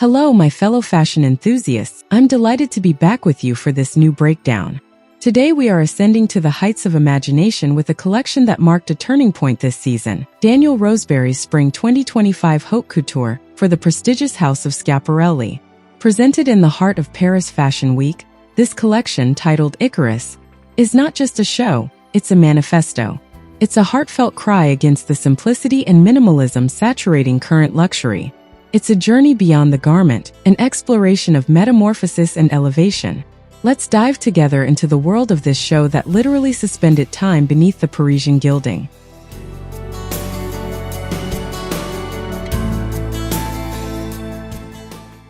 Hello, my fellow fashion enthusiasts. I'm delighted to be back with you for this new breakdown. Today we are ascending to the heights of imagination with a collection that marked a turning point this season. Daniel Roseberry's Spring 2025 Haute Couture for the prestigious house of Schiaparelli. Presented in the heart of Paris Fashion Week, this collection, titled Icarus, is not just a show, it's a manifesto. It's a heartfelt cry against the simplicity and minimalism saturating current luxury. It's a journey beyond the garment, an exploration of metamorphosis and elevation. Let's dive together into the world of this show that literally suspended time beneath the Parisian gilding.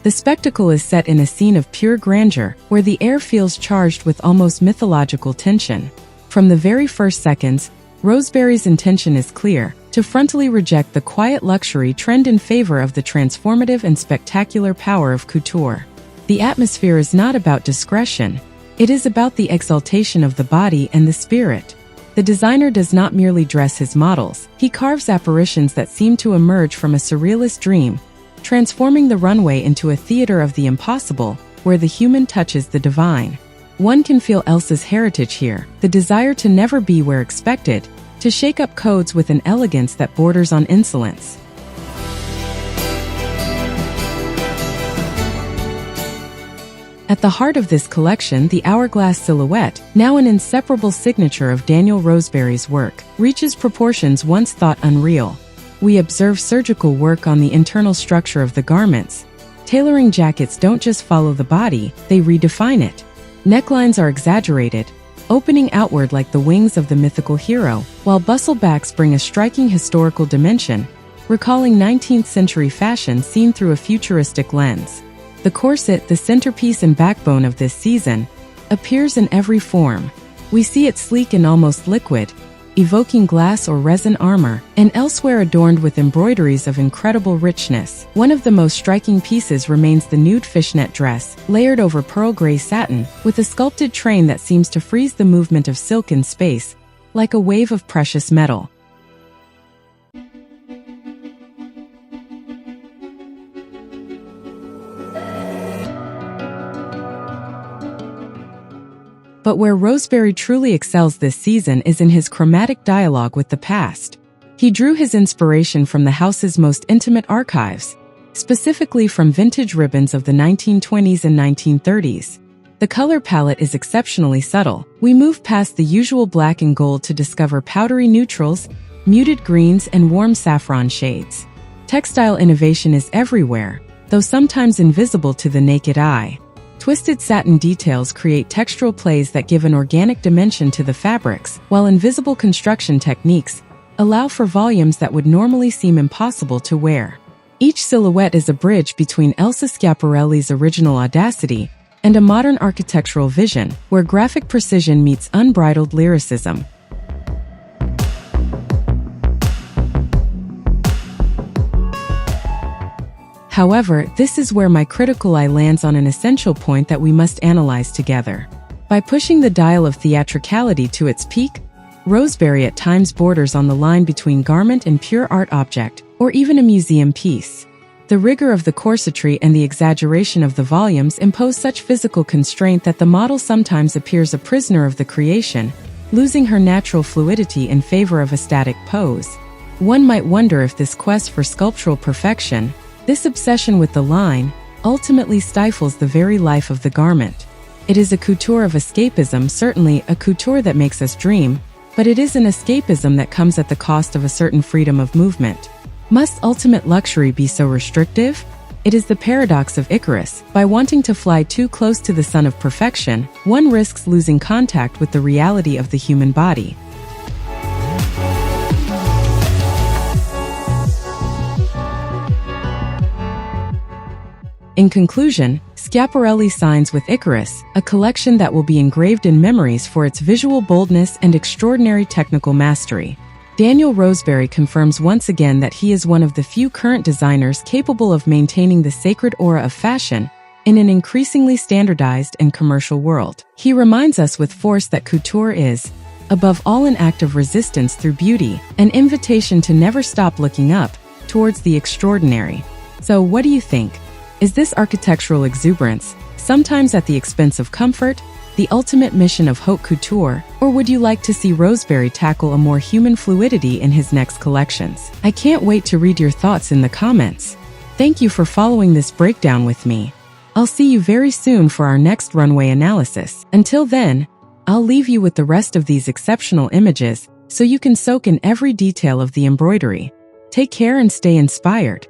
The spectacle is set in a scene of pure grandeur, where the air feels charged with almost mythological tension. From the very first seconds, Roseberry's intention is clear: to frontally reject the quiet luxury trend in favor of the transformative and spectacular power of couture. The atmosphere is not about discretion. It is about the exaltation of the body and the spirit. The designer does not merely dress his models, he carves apparitions that seem to emerge from a surrealist dream, transforming the runway into a theater of the impossible, where the human touches the divine. One can feel Elsa's heritage here, the desire to never be where expected, to shake up codes with an elegance that borders on insolence. At the heart of this collection, the hourglass silhouette, now an inseparable signature of Daniel Roseberry's work, reaches proportions once thought unreal. We observe surgical work on the internal structure of the garments. Tailoring jackets don't just follow the body, they redefine it. Necklines are exaggerated, opening outward like the wings of the mythical hero, while bustle backs bring a striking historical dimension, recalling 19th century fashion seen through a futuristic lens. The corset, the centerpiece and backbone of this season, appears in every form. We see it sleek and almost liquid, evoking glass or resin armor, and elsewhere adorned with embroideries of incredible richness. One of the most striking pieces remains the nude fishnet dress, layered over pearl gray satin, with a sculpted train that seems to freeze the movement of silk in space, like a wave of precious metal. But where Roseberry truly excels this season is in his chromatic dialogue with the past. He drew his inspiration from the house's most intimate archives, specifically from vintage ribbons of the 1920s and 1930s. The color palette is exceptionally subtle. We move past the usual black and gold to discover powdery neutrals, muted greens, and warm saffron shades. Textile innovation is everywhere, though sometimes invisible to the naked eye. Twisted satin details create textural plays that give an organic dimension to the fabrics, while invisible construction techniques allow for volumes that would normally seem impossible to wear. Each silhouette is a bridge between Elsa Schiaparelli's original audacity and a modern architectural vision, where graphic precision meets unbridled lyricism. However, this is where my critical eye lands on an essential point that we must analyze together. By pushing the dial of theatricality to its peak, Roseberry at times borders on the line between garment and pure art object, or even a museum piece. The rigor of the corsetry and the exaggeration of the volumes impose such physical constraint that the model sometimes appears a prisoner of the creation, losing her natural fluidity in favor of a static pose. One might wonder if this quest for sculptural perfection, this obsession with the line, ultimately stifles the very life of the garment. It is a couture of escapism, certainly a couture that makes us dream, but it is an escapism that comes at the cost of a certain freedom of movement. Must ultimate luxury be so restrictive? It is the paradox of Icarus. By wanting to fly too close to the sun of perfection, one risks losing contact with the reality of the human body. In conclusion, Schiaparelli signs with Icarus, a collection that will be engraved in memories for its visual boldness and extraordinary technical mastery. Daniel Roseberry confirms once again that he is one of the few current designers capable of maintaining the sacred aura of fashion in an increasingly standardized and commercial world. He reminds us with force that couture is, above all, an act of resistance through beauty, an invitation to never stop looking up towards the extraordinary. So what do you think? Is this architectural exuberance, sometimes at the expense of comfort, the ultimate mission of haute couture, or would you like to see Roseberry tackle a more human fluidity in his next collections? I can't wait to read your thoughts in the comments. Thank you for following this breakdown with me. I'll see you very soon for our next runway analysis. Until then, I'll leave you with the rest of these exceptional images so you can soak in every detail of the embroidery. Take care and stay inspired.